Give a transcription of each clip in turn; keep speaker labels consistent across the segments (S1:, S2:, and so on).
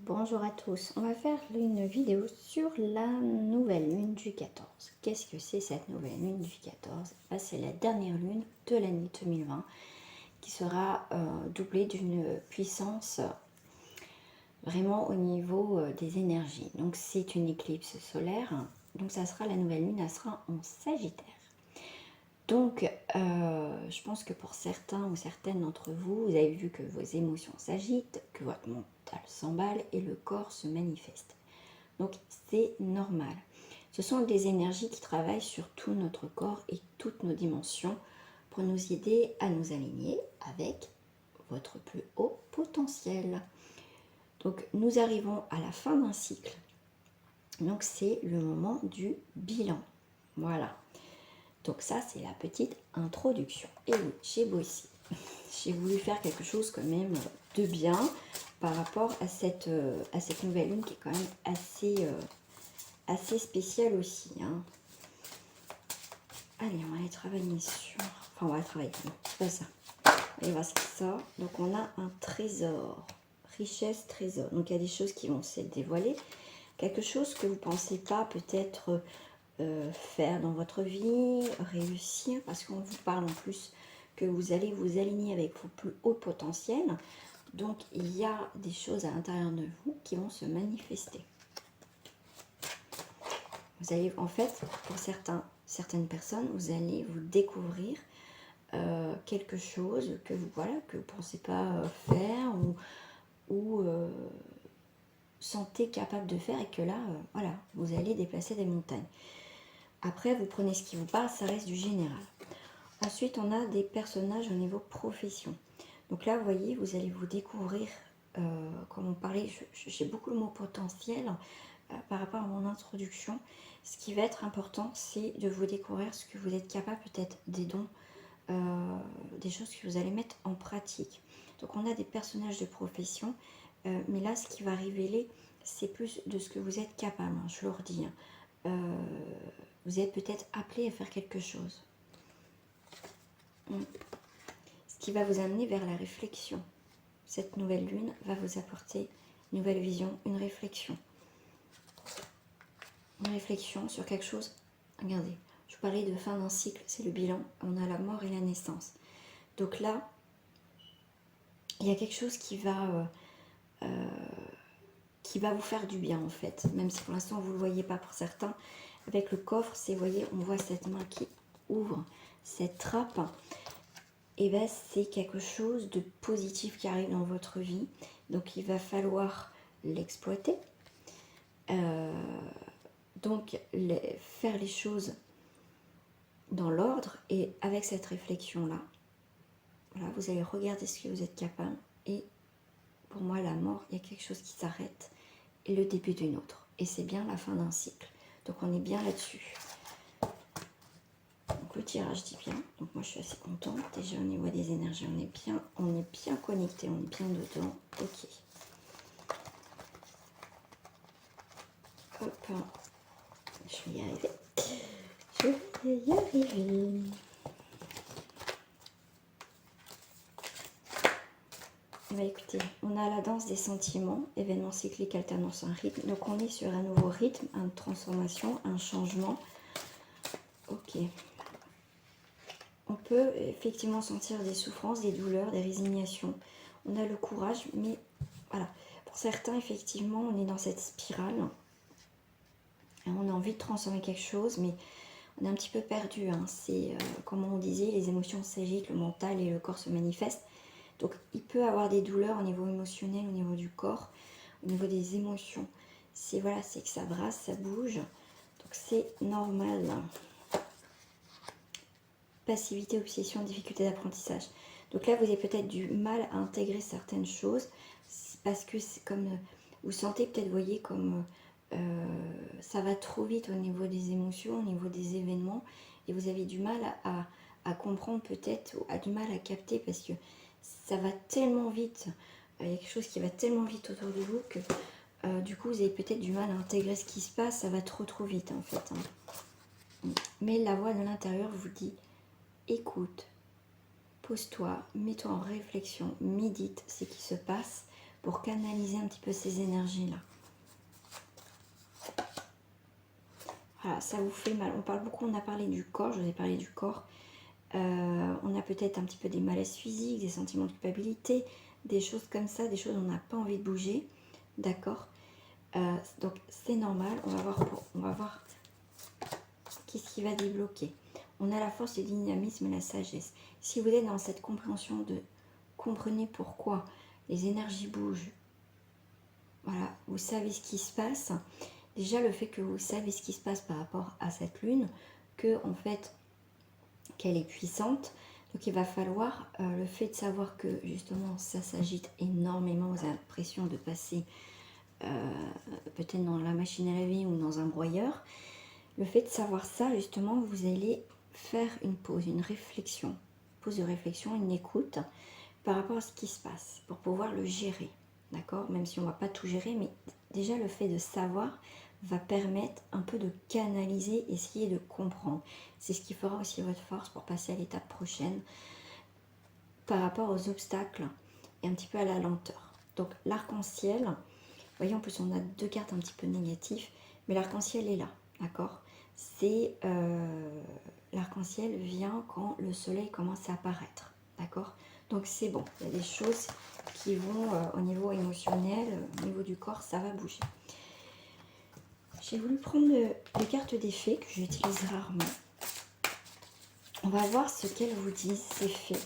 S1: Bonjour à tous, on va faire une vidéo sur la nouvelle lune du 14. Qu'est-ce que c'est cette nouvelle lune du 14? C'est la dernière lune de l'année 2020 qui sera doublée d'une puissance vraiment au niveau des énergies. Donc c'est une éclipse solaire, donc ça sera la nouvelle lune, elle sera en Sagittaire. Donc, je pense que pour certains ou certaines d'entre vous, vous avez vu que vos émotions s'agitent, que votre mental s'emballe et le corps se manifeste. Donc, c'est normal. Ce sont des énergies qui travaillent sur tout notre corps et toutes nos dimensions pour nous aider à nous aligner avec votre plus haut potentiel. Donc, nous arrivons à la fin d'un cycle. Donc, c'est le moment du bilan. Voilà. Donc ça, c'est la petite introduction. Et oui, j'ai bossé. J'ai voulu faire quelque chose quand même de bien par rapport à cette nouvelle lune qui est quand même assez spéciale aussi. Hein. Allez, on va aller travailler sur... Enfin, on va aller travailler, non, c'est pas ça. Allez voir ce qui sort. Donc on a un trésor. Richesse, trésor. Donc il y a des choses qui vont se dévoiler. Quelque chose que vous ne pensez pas peut-être... faire dans votre vie, réussir, parce qu'on vous parle en plus que vous allez vous aligner avec vos plus hauts potentiels. Donc, il y a des choses à l'intérieur de vous qui vont se manifester. Vous allez, en fait, pour certaines personnes, vous allez vous découvrir quelque chose que vous ne pensez pas faire ou sentez capable de faire et que là, voilà, vous allez déplacer des montagnes. Après, vous prenez ce qui vous parle, ça reste du général. Ensuite, on a des personnages au niveau profession. Donc là, vous voyez, vous allez vous découvrir, comme on parlait, j'ai beaucoup le mot potentiel par rapport à mon introduction. Ce qui va être important, c'est de vous découvrir ce que vous êtes capable, peut-être des dons, des choses que vous allez mettre en pratique. Donc on a des personnages de profession, mais là, ce qui va révéler, c'est plus de ce que vous êtes capable, hein, je le redis. Hein. Vous êtes peut-être appelé à faire quelque chose. Ce qui va vous amener vers la réflexion. Cette nouvelle lune va vous apporter une nouvelle vision, une réflexion. Une réflexion sur quelque chose. Regardez, je vous parlais de fin d'un cycle, c'est le bilan. On a la mort et la naissance. Donc là, il y a quelque chose qui va vous faire du bien en fait. Même si pour l'instant vous ne le voyez pas pour certains. Avec le coffre, c'est, vous voyez, on voit cette main qui ouvre cette trappe. Et bien c'est quelque chose de positif qui arrive dans votre vie. Donc il va falloir l'exploiter. Donc faire les choses dans l'ordre et avec cette réflexion-là. Voilà, vous allez regarder ce que vous êtes capable. Et pour moi, la mort, il y a quelque chose qui s'arrête et le début d'une autre. Et c'est bien la fin d'un cycle. Donc on est bien là-dessus. Donc le tirage dit bien. Donc moi je suis assez contente. Déjà au niveau des énergies, on est bien connecté, on est bien dedans. Ok. Hop. Je vais y arriver. Je vais y arriver. Bah écoutez, on a la danse des sentiments, événement cyclique, alternance, un rythme. Donc on est sur un nouveau rythme, une transformation, un changement. Ok. On peut effectivement sentir des souffrances, des douleurs, des résignations. On a le courage, mais voilà. Pour certains, effectivement, on est dans cette spirale. Et on a envie de transformer quelque chose, mais on est un petit peu perdu. Hein. C'est, comme on disait, les émotions s'agitent, le mental et le corps se manifestent. Donc, il peut avoir des douleurs au niveau émotionnel, au niveau du corps, au niveau des émotions. C'est voilà, c'est que ça brasse, ça bouge. Donc, c'est normal. Passivité, obsession, difficulté d'apprentissage. Donc là, vous avez peut-être du mal à intégrer certaines choses parce que c'est comme vous sentez peut-être, vous voyez, comme ça va trop vite au niveau des émotions, au niveau des événements, et vous avez du mal à comprendre peut-être, ou du mal à capter parce que ça va tellement vite, il y a quelque chose qui va tellement vite autour de vous que du coup vous avez peut-être du mal à intégrer ce qui se passe, ça va trop vite en fait. Hein. Mais la voix de l'intérieur vous dit, écoute, pose-toi, mets-toi en réflexion, médite ce qui se passe pour canaliser un petit peu ces énergies-là. Voilà, ça vous fait mal. On parle beaucoup, on a parlé du corps, je vous ai parlé du corps. On a peut-être un petit peu des malaises physiques, des sentiments de culpabilité, des choses comme ça, des choses où on n'a pas envie de bouger. D'accord. Donc c'est normal, on va voir qu'est-ce qui va débloquer. On a la force, le dynamisme et la sagesse. Si vous êtes dans cette compréhension de comprenez pourquoi les énergies bougent, voilà, vous savez ce qui se passe. Déjà le fait que vous savez ce qui se passe par rapport à cette lune, que en fait qu'elle est puissante. Donc il va falloir, le fait de savoir que justement ça s'agite énormément, vous avez l'impression de passer peut-être dans la machine à laver ou dans un broyeur. Le fait de savoir ça, justement, vous allez faire une pause, une réflexion, pause de réflexion, une écoute par rapport à ce qui se passe pour pouvoir le gérer, d'accord? Même si on ne va pas tout gérer, mais déjà le fait de savoir va permettre un peu de canaliser, essayer de comprendre. C'est ce qui fera aussi votre force pour passer à l'étape prochaine par rapport aux obstacles et un petit peu à la lenteur. Donc l'arc-en-ciel, vous voyez, en plus on a deux cartes un petit peu négatives, mais l'arc-en-ciel est là, d'accord? C'est l'arc-en-ciel vient quand le soleil commence à apparaître, d'accord? Donc c'est bon, il y a des choses qui vont au niveau émotionnel, au niveau du corps, ça va bouger. J'ai voulu prendre les cartes des fées que j'utilise rarement. On va voir ce qu'elles vous disent, ces fées.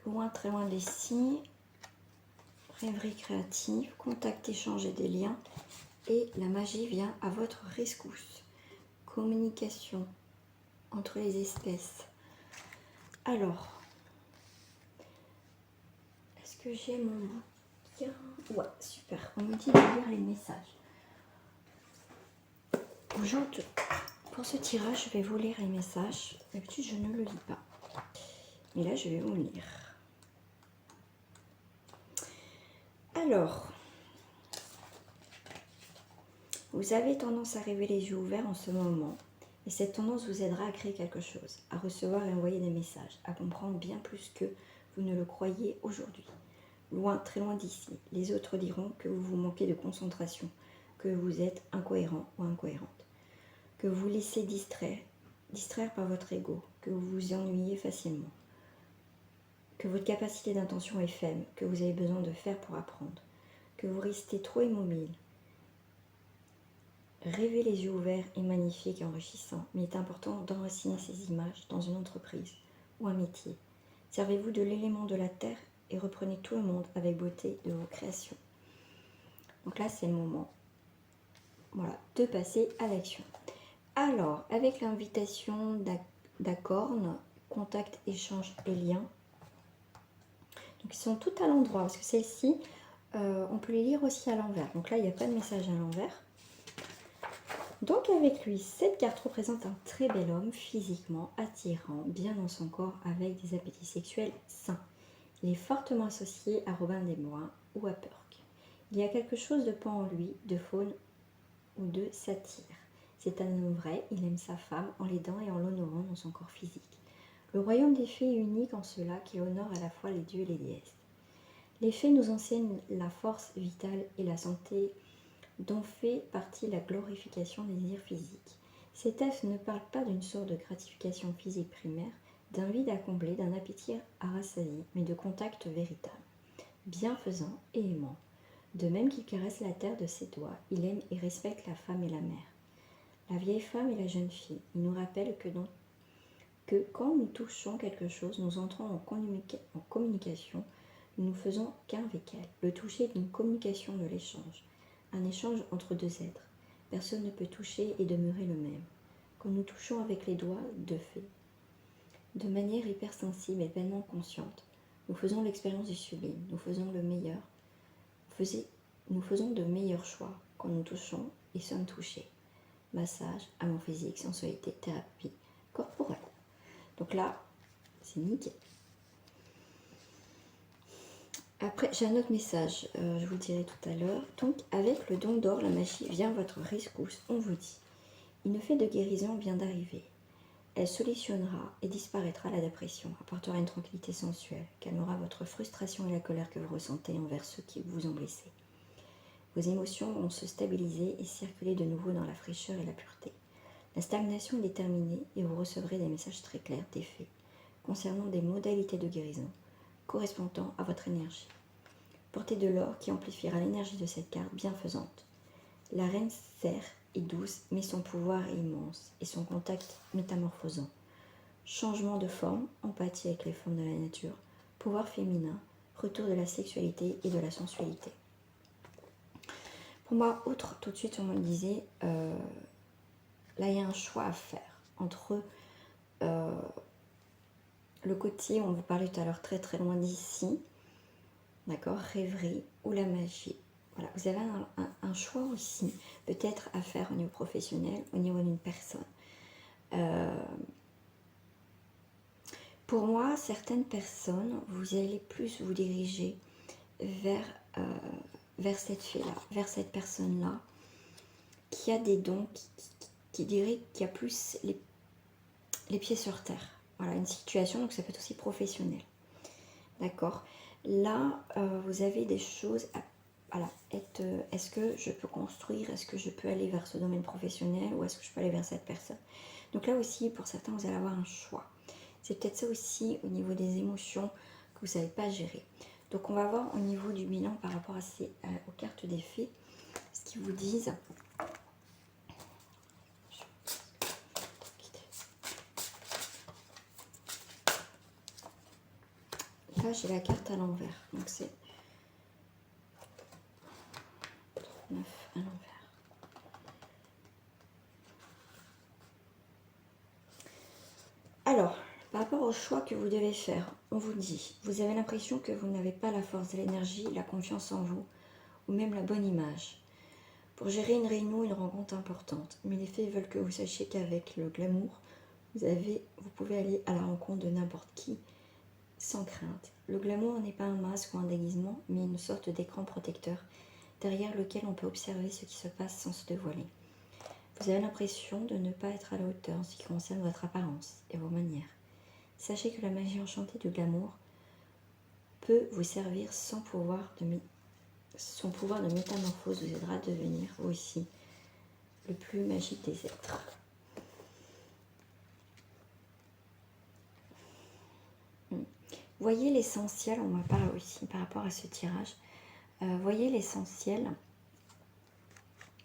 S1: Loin, très loin d'ici. Rêverie créative, contact, échanger des liens. Et la magie vient à votre rescousse. Communication entre les espèces. Alors, est-ce que j'ai mon bouquin? Ouais, super. On me dit de lire les messages. Pour ce tirage, je vais vous lire les messages. D'habitude, je ne le lis pas. Mais là, je vais vous lire. Alors, vous avez tendance à rêver les yeux ouverts en ce moment. Et cette tendance vous aidera à créer quelque chose, à recevoir et envoyer des messages, à comprendre bien plus que vous ne le croyez aujourd'hui. Loin, très loin d'ici, les autres diront que vous vous manquez de concentration, que vous êtes incohérent ou incohérente, que vous vous laissez distraire par votre ego, que vous vous ennuyez facilement, que votre capacité d'intention est faible, que vous avez besoin de faire pour apprendre, que vous restez trop immobile. Rêver les yeux ouverts est magnifique et enrichissant, mais il est important d'enraciner ces images dans une entreprise ou un métier. Servez-vous de l'élément de la terre et reprenez tout le monde avec beauté de vos créations. Donc là, c'est le moment, voilà, de passer à l'action. Alors, avec l'invitation d'Acorn, contact, échange et lien. Donc, ils sont tout à l'endroit, parce que celles-ci, on peut les lire aussi à l'envers. Donc là, il n'y a pas de message à l'envers. Donc avec lui, cette carte représente un très bel homme, physiquement attirant, bien dans son corps, avec des appétits sexuels sains. Il est fortement associé à Robin des Bois ou à Perk. Il y a quelque chose de pan en lui, de faune ou de satire. C'est un homme vrai, il aime sa femme en l'aidant et en l'honorant dans son corps physique. Le royaume des fées est unique en cela qu'il honore à la fois les dieux et les déesses. Les fées nous enseignent la force vitale et la santé dont fait partie la glorification des désirs physiques. Cet œuvre ne parle pas d'une sorte de gratification physique primaire, d'un vide à combler, d'un appétit à rassasier, mais de contact véritable, bienfaisant et aimant. De même qu'il caresse la terre de ses doigts, il aime et respecte la femme et la mère, la vieille femme et la jeune fille. Il nous rappelle que quand nous touchons quelque chose, nous entrons en communication, nous ne faisons qu'un avec elle. Le toucher est une communication de l'échange. Un échange entre deux êtres. Personne ne peut toucher et demeurer le même. Quand nous touchons avec les doigts de fée, de manière hypersensible et pleinement consciente, nous faisons l'expérience du sublime, nous faisons le meilleur. Nous faisons de meilleurs choix quand nous touchons et sommes touchés. Massage, amour physique, sensualité, thérapie corporelle. Donc là, c'est nickel. Après, j'ai un autre message, je vous le dirai tout à l'heure. Donc, avec le don d'or, la magie vient à votre rescousse, on vous dit. Une fée de guérison vient d'arriver. Elle solutionnera et disparaîtra la dépression, apportera une tranquillité sensuelle, calmera votre frustration et la colère que vous ressentez envers ceux qui vous ont blessé. Vos émotions vont se stabiliser et circuler de nouveau dans la fraîcheur et la pureté. La stagnation est terminée et vous recevrez des messages très clairs, d'effet, concernant des modalités de guérison correspondant à votre énergie. Portez de l'or qui amplifiera l'énergie de cette carte bienfaisante. La reine serre est douce, mais son pouvoir est immense et son contact métamorphosant. Changement de forme, empathie avec les formes de la nature, pouvoir féminin, retour de la sexualité et de la sensualité. Pour moi, outre, tout de suite, on me disait, là, il y a un choix à faire entre le côté, on vous parlait tout à l'heure, très très loin d'ici, d'accord, rêverie ou la magie. Voilà, vous avez un choix aussi, peut-être à faire au niveau professionnel, au niveau d'une personne. Pour moi, certaines personnes, vous allez plus vous diriger vers cette fée-là, vers cette personne-là, qui a des dons, qui dirait qu'il y a plus les pieds sur terre. Voilà, une situation, donc ça peut être aussi professionnel. D'accord. Là, vous avez des choses à... Voilà, est-ce que je peux construire, est-ce que je peux aller vers ce domaine professionnel ou est-ce que je peux aller vers cette personne? Donc là aussi, pour certains, vous allez avoir un choix. C'est peut-être ça aussi au niveau des émotions que vous ne savez pas gérer. Donc on va voir au niveau du bilan par rapport à aux cartes des fées, ce qu'ils vous disent. Là, j'ai la carte à l'envers. Donc c'est 9 à l'envers. Alors, par rapport au choix que vous devez faire, on vous dit, vous avez l'impression que vous n'avez pas la force, l'énergie, la confiance en vous, ou même la bonne image, pour gérer une réunion ou une rencontre importante. Mais les fées veulent que vous sachiez qu'avec le glamour, vous pouvez aller à la rencontre de n'importe qui, sans crainte. Le glamour n'est pas un masque ou un déguisement, mais une sorte d'écran protecteur, derrière lequel on peut observer ce qui se passe sans se dévoiler. Vous avez l'impression de ne pas être à la hauteur en ce qui concerne votre apparence et vos manières. Sachez que la magie enchantée du glamour peut vous servir son pouvoir de métamorphose vous aidera à devenir aussi le plus magique des êtres. Voyez l'essentiel, on m'en parle aussi par rapport à ce tirage. Voyez l'essentiel,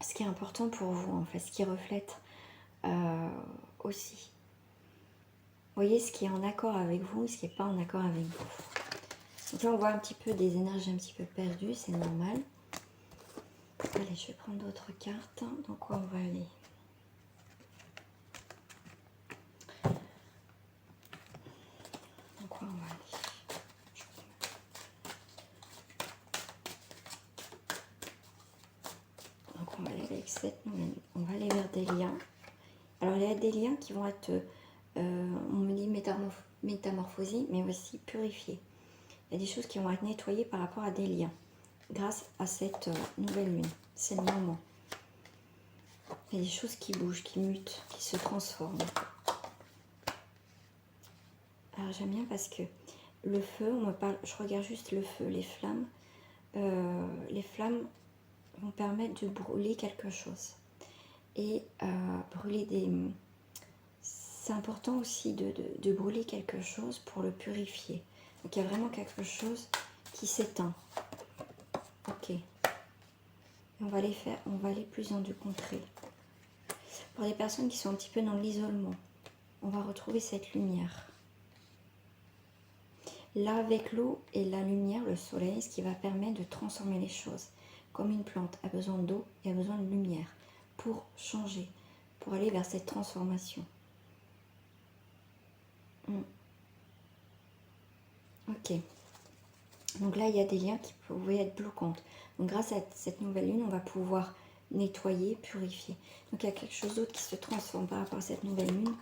S1: ce qui est important pour vous en fait, ce qui reflète aussi. Voyez ce qui est en accord avec vous et ce qui n'est pas en accord avec vous. Donc là on voit un petit peu des énergies un petit peu perdues, c'est normal. Allez, je vais prendre d'autres cartes. Donc où on va aller? Donc où on va aller? Donc on va aller avec cette nouvelle. On va aller vers des liens. Alors il y a des liens qui vont être, on me dit métamorphosés, mais aussi purifiés. Il y a des choses qui vont être nettoyées par rapport à des liens, grâce à cette nouvelle lune. C'est le moment. Il y a des choses qui bougent, qui mutent, qui se transforment. Alors j'aime bien parce que le feu, on me parle, je regarde juste le feu, les flammes. Les flammes vont permettre de brûler quelque chose. Et brûler des... C'est important aussi de brûler quelque chose pour le purifier. Donc il y a vraiment quelque chose qui s'éteint. Ok. On va aller plus dans du concret. Pour les personnes qui sont un petit peu dans l'isolement, on va retrouver cette lumière. Là, avec l'eau et la lumière, le soleil, ce qui va permettre de transformer les choses. Comme une plante a besoin d'eau et a besoin de lumière pour changer, pour aller vers cette transformation. Ok. Donc là, il y a des liens qui pouvaient être bloquants. Donc grâce à cette nouvelle lune, on va pouvoir nettoyer, purifier. Donc il y a quelque chose d'autre qui se transforme par rapport à cette nouvelle lune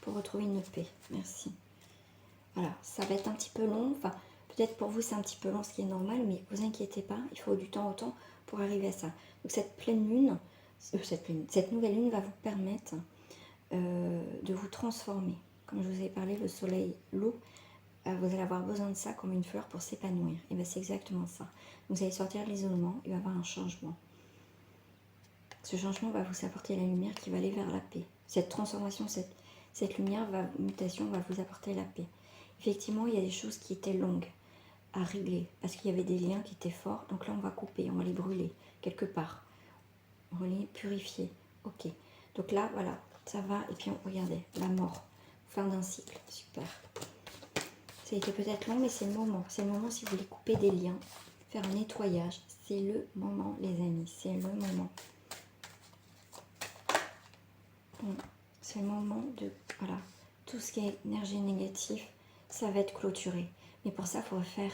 S1: pour retrouver une paix. Merci. Voilà, ça va être un petit peu long. Enfin, peut-être pour vous c'est un petit peu long, ce qui est normal, mais vous inquiétez pas, il faut du temps au temps pour arriver à ça. Donc cette pleine lune, cette nouvelle lune va vous permettre de vous transformer. Comme je vous ai parlé, le soleil, l'eau, vous allez avoir besoin de ça comme une fleur pour s'épanouir. Et bien c'est exactement ça. Vous allez sortir de l'isolement, il va y avoir un changement. Ce changement va vous apporter la lumière qui va aller vers la paix. Cette transformation, cette lumière, mutation va vous apporter la paix. Effectivement, il y a des choses qui étaient longues à régler parce qu'il y avait des liens qui étaient forts. Donc là, on va couper, on va les brûler quelque part. On va les purifier. Ok. Donc là, voilà, ça va. Et puis, regardez, la mort. Fin d'un cycle. Super. Ça a été peut-être long, mais c'est le moment. C'est le moment si vous voulez couper des liens, faire un nettoyage. C'est le moment, les amis. C'est le moment. C'est le moment de... Voilà. Tout ce qui est énergie négative, ça va être clôturé. Mais pour ça, il faut faire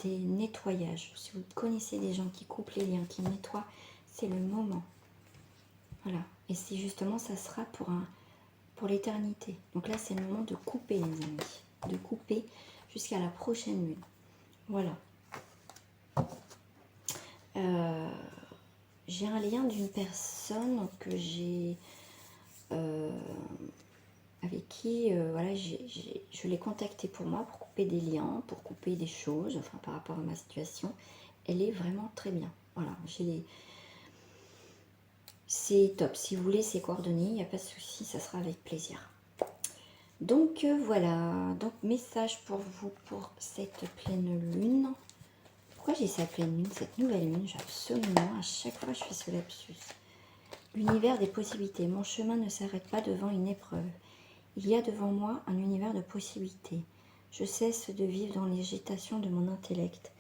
S1: des nettoyages. Si vous connaissez des gens qui coupent les liens, qui nettoient, c'est le moment. Voilà. Et c'est justement, ça sera pour l'éternité. Donc là, c'est le moment de couper, les amis. De couper jusqu'à la prochaine lune. Voilà. J'ai un lien d'une personne que j'ai... avec qui voilà, je l'ai contactée pour moi, pour couper des liens, pour couper des choses, enfin par rapport à ma situation. Elle est vraiment très bien. Voilà, c'est top. Si vous voulez ses coordonnées, il n'y a pas de souci, ça sera avec plaisir. Donc voilà, donc message pour vous pour cette pleine lune. Pourquoi j'ai cette pleine lune, cette nouvelle lune? J'ai absolument, à chaque fois je fais ce lapsus. L'univers des possibilités. Mon chemin ne s'arrête pas devant une épreuve. Il y a devant moi un univers de possibilités. Je cesse de vivre dans l'agitation de mon intellect.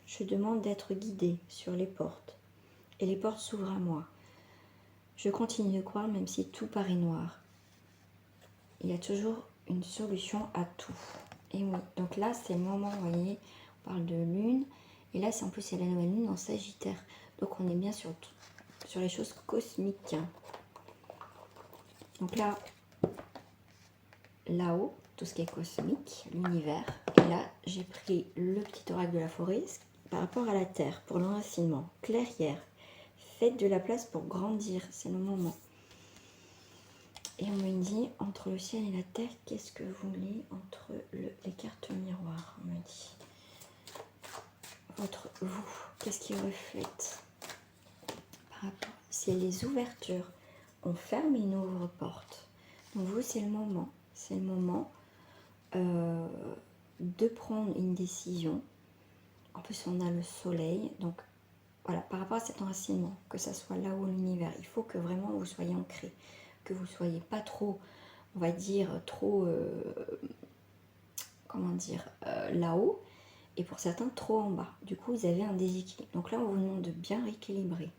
S1: Je demande d'être guidée sur les portes. Et les portes s'ouvrent à moi. Je continue de croire même si tout paraît noir. Il y a toujours une solution à tout. Et oui, donc là c'est le moment, vous voyez, on parle de lune. Et là, en plus, c'est la nouvelle lune en Sagittaire. Donc on est bien sur les choses cosmiques. Donc là, là-haut, tout ce qui est cosmique, l'univers. Et là, j'ai pris le petit oracle de la forêt par rapport à la terre, pour l'enracinement. Clairière, faites de la place pour grandir, c'est le moment. Et on me dit, entre le ciel et la terre, qu'est-ce que vous voulez entre les cartes miroirs? On me dit, vous, qu'est-ce qui reflète par rapport, c'est les ouvertures. On ferme et on ouvre porte. Donc vous, c'est le moment. C'est le moment de prendre une décision. En plus, on a le soleil. Donc voilà, par rapport à cet enracinement, que ça soit là où l'univers, il faut que vraiment vous soyez ancré. Que vous ne soyez pas trop, on va dire, trop, comment dire, là-haut. Et pour certains, trop en bas. Du coup, vous avez un déséquilibre. Donc là, on vous demande de bien rééquilibrer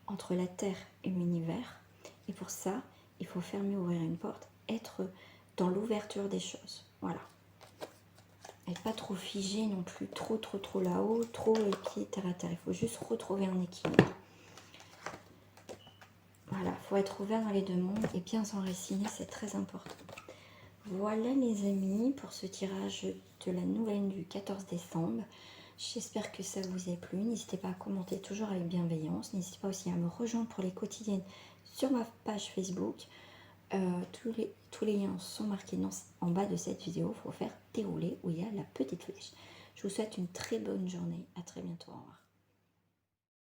S1: entre la Terre et l'univers. Et pour ça, il faut fermer, ouvrir une porte, être dans l'ouverture des choses. Voilà. Et pas trop figé non plus, trop là-haut, trop les pieds terre à terre. Il faut juste retrouver un équilibre. Voilà, il faut être ouvert dans les deux mondes et bien s'enraciner, c'est très important. Voilà les amis, pour ce tirage de la nouvelle du 14 décembre. J'espère que ça vous a plu. N'hésitez pas à commenter toujours avec bienveillance. N'hésitez pas aussi à me rejoindre pour les quotidiennes sur ma page Facebook. Tous les liens sont marqués en bas de cette vidéo. Il faut faire dérouler où il y a la petite flèche. Je vous souhaite une très bonne journée. À très bientôt. Au revoir.